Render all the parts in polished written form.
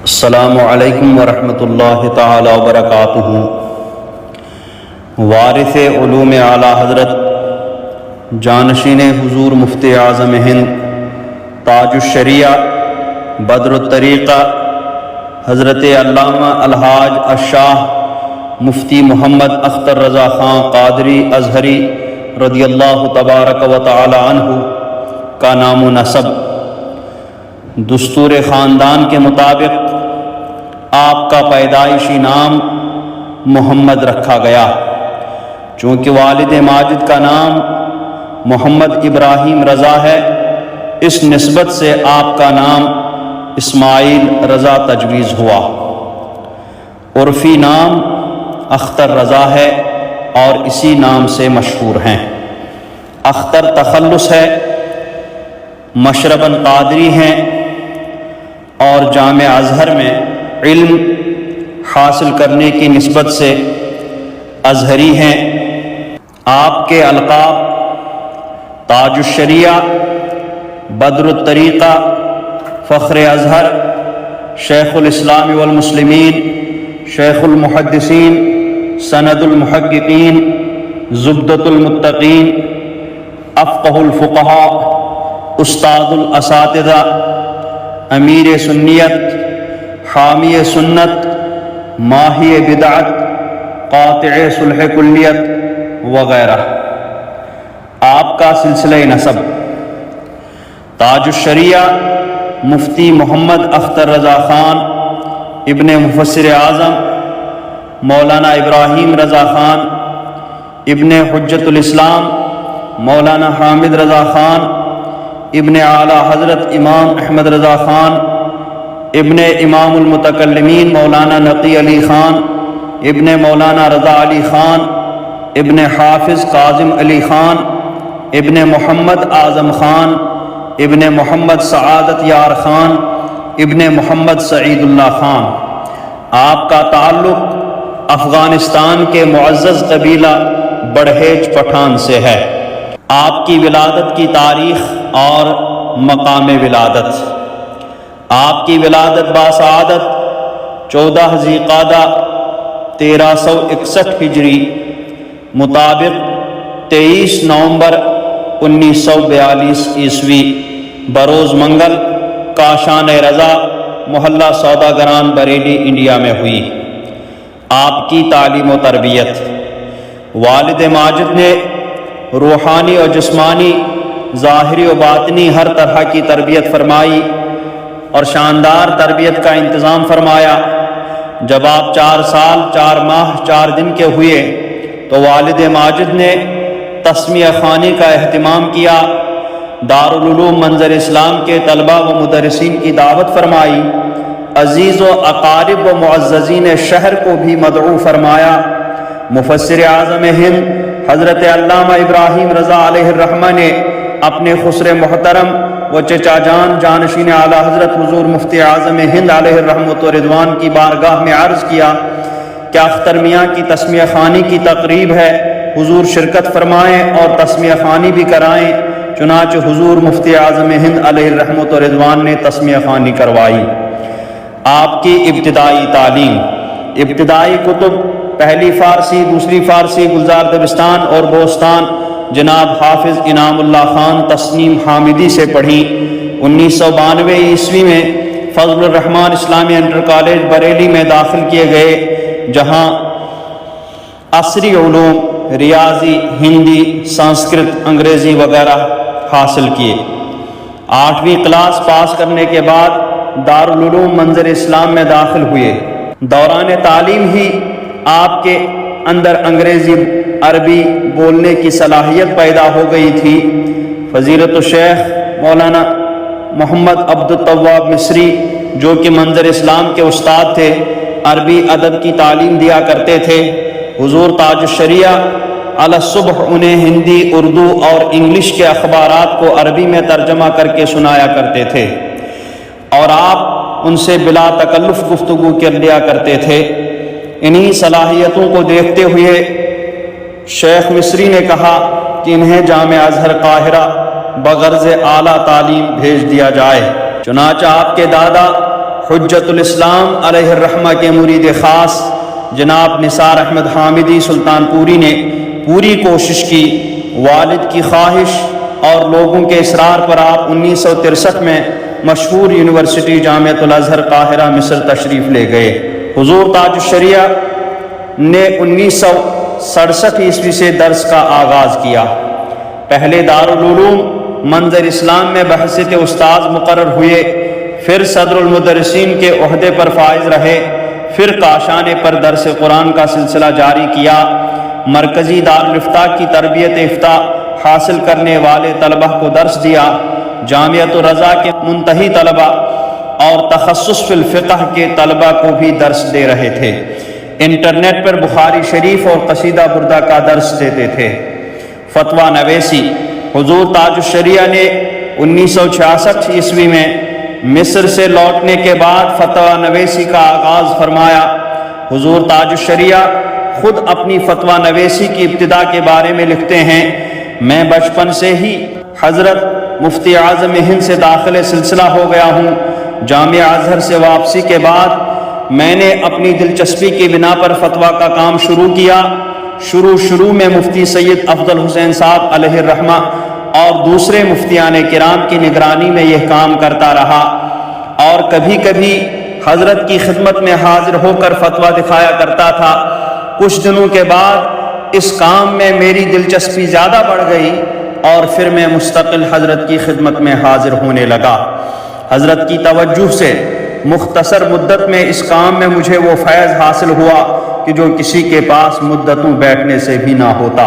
السلام علیکم ورحمۃ اللہ تعالی وبرکاتہ۔ وارث علوم اعلیٰ حضرت جانشین حضور مفتی اعظم ہند تاج الشریعہ بدر الطریقہ حضرت علامہ الحاج الشاہ مفتی محمد اختر رضا خان قادری ازہری رضی اللہ تبارک و تعالی عنہ کا نام و نسب۔ دستور خاندان کے مطابق آپ کا پیدائشی نام محمد رکھا گیا، چونکہ والد ماجد کا نام محمد ابراہیم رضا ہے، اس نسبت سے آپ کا نام اسماعیل رضا تجویز ہوا۔ عرفی نام اختر رضا ہے اور اسی نام سے مشہور ہیں۔ اختر تخلص ہے، مشرباً قادری ہیں اور جامع ازہر میں علم حاصل کرنے کی نسبت سے ازہری ہیں۔ آپ کے القاب تاج الشریعہ، بدر الطریقہ، فخر ازہر، شیخ الاسلام والمسلمین، شیخ المحدثین، سند المحققین، زبدۃ المتقین، افقہ الفقہاء، استاد الاساتذہ، امیر سنیت، حامی سنت، ماہی بدعت، قاطع صلح کلیت وغیرہ۔ آپ کا سلسلہ نسب تاج الشریعہ مفتی محمد اختر رضا خان ابن مفسر اعظم مولانا ابراہیم رضا خان ابن حجت الاسلام مولانا حامد رضا خان ابن اعلیٰ حضرت امام احمد رضا خان ابن امام المتکلمین مولانا نقی علی خان ابن مولانا رضا علی خان ابن حافظ کاظم علی خان ابن محمد اعظم خان ابن محمد سعادت یار خان ابن محمد سعید اللہ خان۔ آپ کا تعلق افغانستان کے معزز قبیلہ بڑھیج پٹھان سے ہے۔ آپ کی ولادت کی تاریخ اور مقام ولادت۔ آپ کی ولادت باسعادت 14 ذی قعدہ 1361 ہجری مطابق 23 نومبر 1942 عیسوی بروز منگل کاشان رضا محلہ سوداگران بریلی انڈیا میں ہوئی۔ آپ کی تعلیم و تربیت۔ والد ماجد نے روحانی اور جسمانی، ظاہری و باطنی ہر طرح کی تربیت فرمائی اور شاندار تربیت کا انتظام فرمایا۔ جب آپ 4 سال 4 ماہ 4 دن کے ہوئے تو والد ماجد نے تسمیہ خوانی کا اہتمام کیا، دارالعلوم منظر اسلام کے طلباء و مدرسین کی دعوت فرمائی، عزیز و اقارب و معززین شہر کو بھی مدعو فرمایا۔ مفسر اعظم ہند حضرت علامہ ابراہیم رضا علیہ الرحمہ نے اپنے خسر محترم و چچا جان جانشین اعلیٰ حضرت حضور مفتی اعظم ہند علیہ الرحمۃ و رضوان کی بارگاہ میں عرض کیا کہ اختر میاں کی تسمیہ خوانی کی تقریب ہے، حضور شرکت فرمائیں اور تسمیہ خوانی بھی کرائیں۔ چنانچہ حضور مفتی اعظم ہند علیہ الرحمۃ و رضوان نے تسمیہ خوانی کروائی۔ آپ کی ابتدائی تعلیم۔ ابتدائی کتب پہلی فارسی، دوسری فارسی گلزار دبستان اور بوستان جناب حافظ انعام اللہ خان تسنیم حامدی سے پڑھی۔ 1992 عیسوی میں فضل الرحمن اسلامی انٹر کالج بریلی میں داخل کیے گئے، جہاں عصری علوم ریاضی، ہندی، سنسکرت، انگریزی وغیرہ حاصل کیے۔ 8ویں کلاس پاس کرنے کے بعد دارالعلوم منظر اسلام میں داخل ہوئے۔ دوران تعلیم ہی آپ کے اندر انگریزی عربی بولنے کی صلاحیت پیدا ہو گئی تھی۔ فضیلت الشیخ مولانا محمد عبد التواب مصری جو کہ منظر اسلام کے استاد تھے، عربی ادب کی تعلیم دیا کرتے تھے۔ حضور تاج الشریعہ علی الصبح انہیں ہندی، اردو اور انگلش کے اخبارات کو عربی میں ترجمہ کر کے سنایا کرتے تھے اور آپ ان سے بلا تکلف گفتگو کر لیا کرتے تھے۔ انہی صلاحیتوں کو دیکھتے ہوئے شیخ مصری نے کہا کہ انہیں جامع ازہر قاہرہ بغرض اعلیٰ تعلیم بھیج دیا جائے۔ چنانچہ آپ کے دادا حجت الاسلام علیہ الرحمہ کے مرید خاص جناب نثار احمد حامدی سلطان پوری نے پوری کوشش کی، والد کی خواہش اور لوگوں کے اصرار پر آپ 1963 میں مشہور یونیورسٹی جامعۃ الازہر قاہرہ مصر تشریف لے گئے۔ حضور تاج الشریعہ نے 1967 عیسوی سے درس کا آغاز کیا۔ پہلے دارالعلوم منظر اسلام میں بحیثیت استاذ مقرر ہوئے، پھر صدر المدرسین کے عہدے پر فائز رہے، پھر کاشانے پر درس قرآن کا سلسلہ جاری کیا۔ مرکزی دارالافتاء کی تربیت افتاء حاصل کرنے والے طلبہ کو درس دیا، جامعۃ الرضا کے منتہی طلبہ اور تخصص فی الفقہ کے طلبہ کو بھی درس دے رہے تھے۔ انٹرنیٹ پر بخاری شریف اور قصیدہ بردہ کا درس دیتے تھے۔ فتویٰ نویسی، حضور تاج الشریعہ نے 1966 عیسوی میں مصر سے لوٹنے کے بعد فتویٰ نویسی کا آغاز فرمایا۔ حضور تاج الشریعہ خود اپنی فتویٰ نویسی کی ابتدا کے بارے میں لکھتے ہیں، میں بچپن سے ہی حضرت مفتی اعظم ہند سے داخل سلسلہ ہو گیا ہوں۔ جامعہ ازہر سے واپسی کے بعد میں نے اپنی دلچسپی کی بنا پر فتویٰ کا کام شروع کیا۔ شروع میں مفتی سید افضل حسین صاحب علیہ الرحمہ اور دوسرے مفتیان کرام کی نگرانی میں یہ کام کرتا رہا، اور کبھی کبھی حضرت کی خدمت میں حاضر ہو کر فتویٰ دکھایا کرتا تھا۔ کچھ دنوں کے بعد اس کام میں میری دلچسپی زیادہ بڑھ گئی اور پھر میں مستقل حضرت کی خدمت میں حاضر ہونے لگا۔ حضرت کی توجہ سے مختصر مدت میں اس کام میں مجھے وہ فیض حاصل ہوا کہ جو کسی کے پاس مدتوں بیٹھنے سے بھی نہ ہوتا۔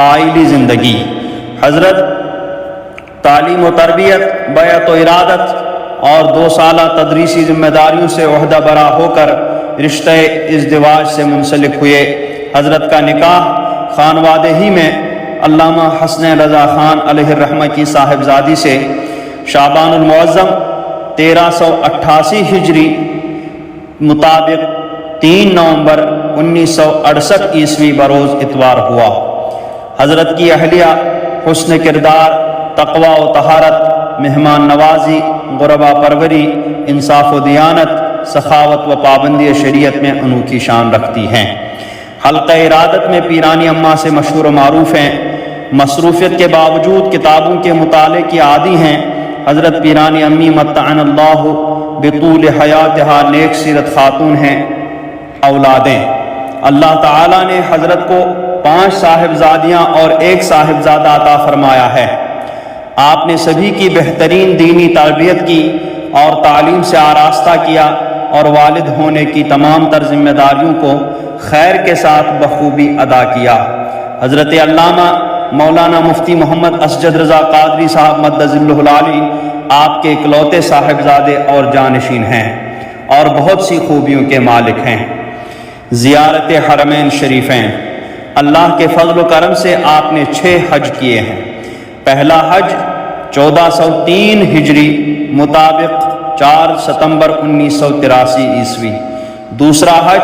آئلی زندگی، حضرت تعلیم و تربیت، بیعت و ارادت اور 2 سالہ تدریسی ذمہ داریوں سے عہدہ برا ہو کر رشتہ ازدواج سے منسلک ہوئے۔ حضرت کا نکاح خانوادہ ہی میں علامہ حسن رضا خان علیہ الرحمہ کی صاحبزادی سے شعبان المعظم 1388 ہجری مطابق 3 نومبر 1968 عیسوی بروز اتوار ہوا۔ حضرت کی اہلیہ حسن کردار، تقوی و طہارت، مہمان نوازی، غربا پروری، انصاف و دیانت، سخاوت و پابندی شریعت میں انوکھی شان رکھتی ہیں۔ حلقہ ارادت میں پیرانی اماں سے مشہور و معروف ہیں۔ مصروفیت کے باوجود کتابوں کے مطالعے کی عادی ہیں۔ حضرت پیرانی امی متعن اللہ بطول حیاتہا نیک سیرت خاتون ہیں۔ اولادیں، اللہ تعالیٰ نے حضرت کو 5 صاحبزادیاں اور 1 صاحبزادہ عطا فرمایا ہے۔ آپ نے سبھی کی بہترین دینی تربیت کی اور تعلیم سے آراستہ کیا، اور والد ہونے کی تمام تر ذمہ داریوں کو خیر کے ساتھ بخوبی ادا کیا۔ حضرت علامہ مولانا مفتی محمد اسجد رضا قادری صاحب مد ظلہ العالی آپ کے اکلوتے صاحبزادے اور جانشین ہیں اور بہت سی خوبیوں کے مالک ہیں۔ زیارت حرمین شریفین، اللہ کے فضل و کرم سے آپ نے 6 حج کیے ہیں۔ پہلا حج 1403 ہجری مطابق 4 ستمبر 1983 عیسوی، دوسرا حج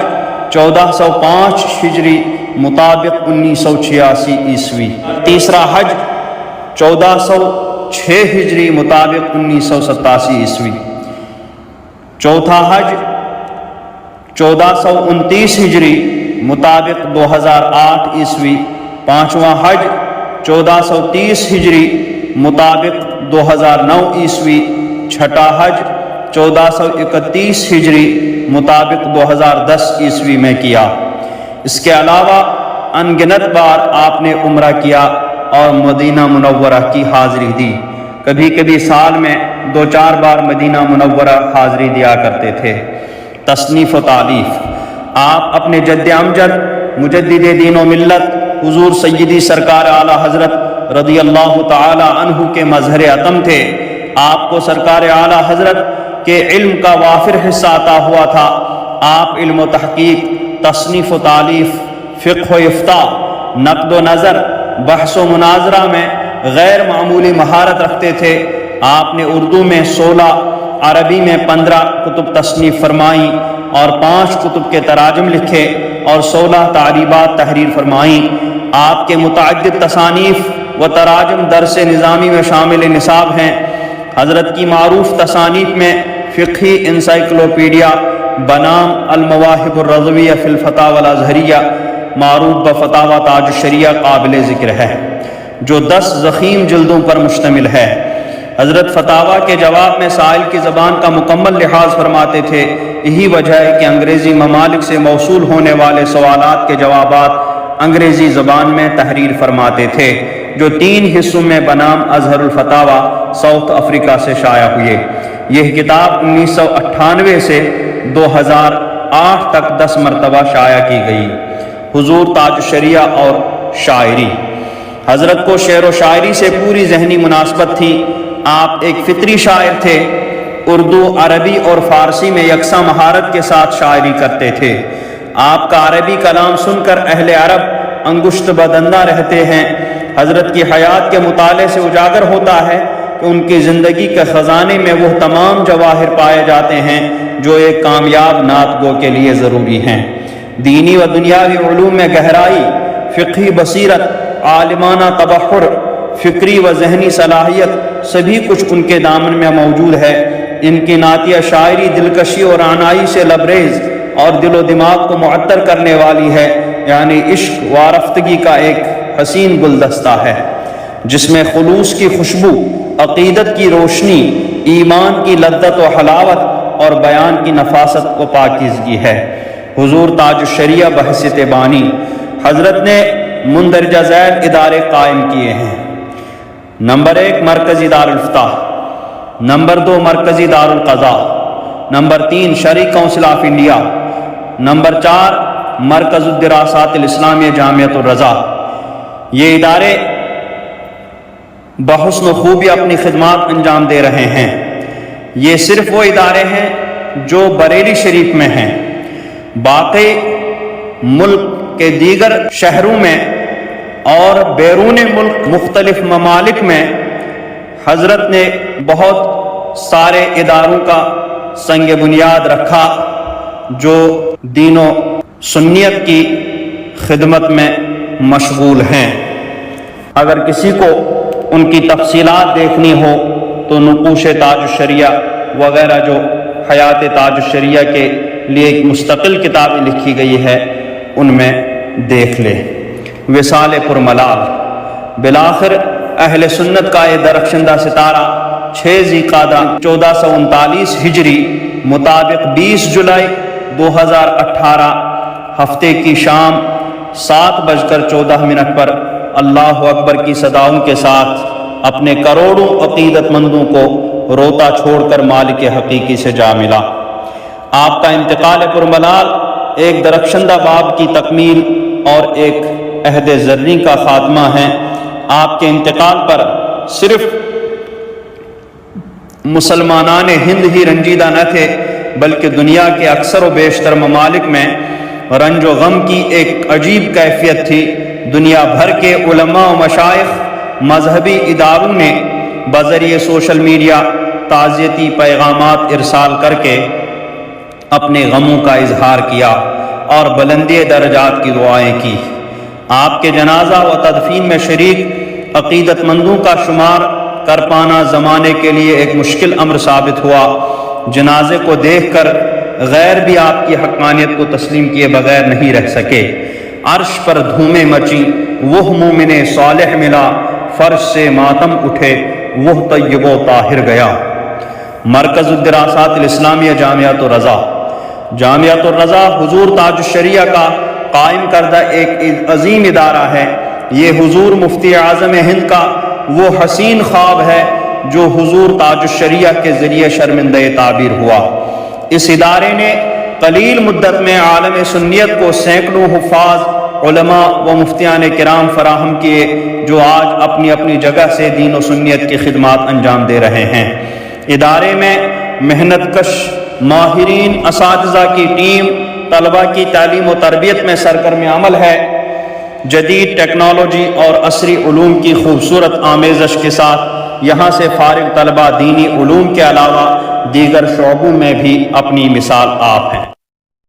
1405 ہجری مطابق 1986 عیسوی، تیسرا حج 1406 ہجری مطابق 1987 عیسوی، چوتھا حج 1429 ہجری مطابق 2008 عیسوی، پانچواں حج 1430 ہجری مطابق 2009 عیسوی، چھٹا حج 1431 ہجری مطابق 2010 عیسوی میں کیا۔ اس کے علاوہ ان گنت بار آپ نے عمرہ کیا اور مدینہ منورہ کی حاضری دی۔ کبھی کبھی سال میں 2-4 بار مدینہ منورہ حاضری دیا کرتے تھے۔ تصنیف و تالیف، آپ اپنے جد امجد مجدد دین و ملت حضور سیدی سرکار اعلیٰ حضرت رضی اللہ تعالی عنہ کے مظہر عتم تھے۔ آپ کو سرکار اعلیٰ حضرت کے علم کا وافر حصہ عطا ہوا تھا۔ آپ علم و تحقیق، تصنیف و تالیف، فقہ و افتاء، نقد و نظر، بحث و مناظرہ میں غیر معمولی مہارت رکھتے تھے۔ آپ نے اردو میں 16، عربی میں 15 کتب تصنیف فرمائیں اور 5 کتب کے تراجم لکھے اور 16 تعریبات تحریر فرمائیں۔ آپ کے متعدد تصانیف و تراجم درس نظامی میں شامل نصاب ہیں۔ حضرت کی معروف تصانیف میں فقہی انسائکلوپیڈیا بنام المواہب الرضویہ فی الفتاوی الازہریہ معروف بفتاوی تاج الشریعہ قابل ذکر ہے، جو 10 ضخیم جلدوں پر مشتمل ہے۔ حضرت فتاوی کے جواب میں سائل کی زبان کا مکمل لحاظ فرماتے تھے۔ یہی وجہ ہے کہ انگریزی ممالک سے موصول ہونے والے سوالات کے جوابات انگریزی زبان میں تحریر فرماتے تھے، جو 3 حصوں میں بنام اظہر الفتاوی ساؤتھ افریقہ سے شائع ہوئے۔ یہ کتاب 1998 سے 2008 تک 10 مرتبہ شائع کی گئی۔ حضور تاج الشریعہ اور شاعری۔ حضرت کو شعر و شاعری سے پوری ذہنی مناسبت تھی۔ آپ ایک فطری شاعر تھے، اردو، عربی اور فارسی میں یکساں مہارت کے ساتھ شاعری کرتے تھے۔ آپ کا عربی کلام سن کر اہل عرب انگشت بدندہ رہتے ہیں۔ حضرت کی حیات کے مطالعے سے اجاگر ہوتا ہے کہ ان کی زندگی کے خزانے میں وہ تمام جواہر پائے جاتے ہیں جو ایک کامیاب نعت گو کے لیے ضروری ہیں۔ دینی و دنیاوی علوم میں گہرائی، فقہی بصیرت، عالمانہ تبحر، فکری و ذہنی صلاحیت، سبھی کچھ ان کے دامن میں موجود ہے۔ ان کی نعتیہ شاعری دلکشی اور رعنائی سے لبریز اور دل و دماغ کو معطر کرنے والی ہے، یعنی عشق وارفتگی کا ایک حسین گلدستہ ہے، جس میں خلوص کی خوشبو، عقیدت کی روشنی، ایمان کی لذت و حلاوت اور بیان کی نفاست و پاکیزگی ہے۔ حضور تاج الشریعہ بحیثیت بانی، حضرت نے مندرجہ ذیل ادارے قائم کیے ہیں۔ نمبر 1 مرکزی دارالفتاح، نمبر 2 مرکزی دارالقضاء، نمبر 3 شرعی کونسل آف انڈیا، نمبر 4 مرکز الدراسات الاسلامیہ جامعۃ الرضا۔ یہ ادارے بحسن و خوبی اپنی خدمات انجام دے رہے ہیں۔ یہ صرف وہ ادارے ہیں جو بریلی شریف میں ہیں۔ باقی ملک کے دیگر شہروں میں اور بیرون ملک مختلف ممالک میں حضرت نے بہت سارے اداروں کا سنگ بنیاد رکھا جو دین و سنیت کی خدمت میں مشغول ہیں۔ اگر کسی کو ان کی تفصیلات دیکھنی ہو تو نقوش تاج الشریعہ وغیرہ جو حیات تاج الشریعہ کے لیے ایک مستقل کتابیں لکھی گئی ہے ان میں دیکھ لے۔ وصال پرملال، بالآخر اہل سنت کا یہ درخشندہ ستارہ 6 ذی القعدہ 1439 ہجری مطابق 20 جولائی 2018 ہفتے کی شام 7:14 پر اللہ اکبر کی صداؤں کے ساتھ اپنے کروڑوں عقیدت مندوں کو روتا چھوڑ کر مالک حقیقی سے جا ملا۔ آپ کا انتقال پرملال ایک درخشندہ باب کی تکمیل اور ایک عہد زرعی کا خاتمہ ہے۔ آپ کے انتقال پر صرف مسلمانان ہند ہی رنجیدہ نہ تھے، بلکہ دنیا کے اکثر و بیشتر ممالک میں رنج و غم کی ایک عجیب کیفیت تھی۔ دنیا بھر کے علماء و مشائخ، مذہبی اداروں نے بذریعہ سوشل میڈیا تعزیتی پیغامات ارسال کر کے اپنے غموں کا اظہار کیا اور بلندی درجات کی دعائیں کی۔ آپ کے جنازہ و تدفین میں شریک عقیدت مندوں کا شمار کر پانا زمانے کے لیے ایک مشکل امر ثابت ہوا۔ جنازے کو دیکھ کر غیر بھی آپ کی حقانیت کو تسلیم کیے بغیر نہیں رہ سکے۔ عرش پر دھومیں مچی، وہ مومن صالح ملا، فرش سے ماتم اٹھے، وہ طیب و طاہر گیا۔ مرکز الدراسات الاسلامیہ جامعۃ الرضا، جامعۃ الرضا حضور تاج الشریعہ کا قائم کردہ ایک عظیم ادارہ ہے۔ یہ حضور مفتی اعظم ہند کا وہ حسین خواب ہے جو حضور تاج الشریعہ کے ذریعے شرمندہ تعبیر ہوا۔ اس ادارے نے قلیل مدت میں عالم سنیت کو سینکڑوں حفاظ، علماء و مفتیان کرام فراہم کیے جو آج اپنی اپنی جگہ سے دین و سنیت کی خدمات انجام دے رہے ہیں۔ ادارے میں محنت کش ماہرین اساتذہ کی ٹیم طلباء کی تعلیم و تربیت میں سرگرم عمل ہے۔ جدید ٹیکنالوجی اور عصری علوم کی خوبصورت آمیزش کے ساتھ یہاں سے فارغ طلباء دینی علوم کے علاوہ دیگر شعبوں میں بھی اپنی مثال آپ ہیں۔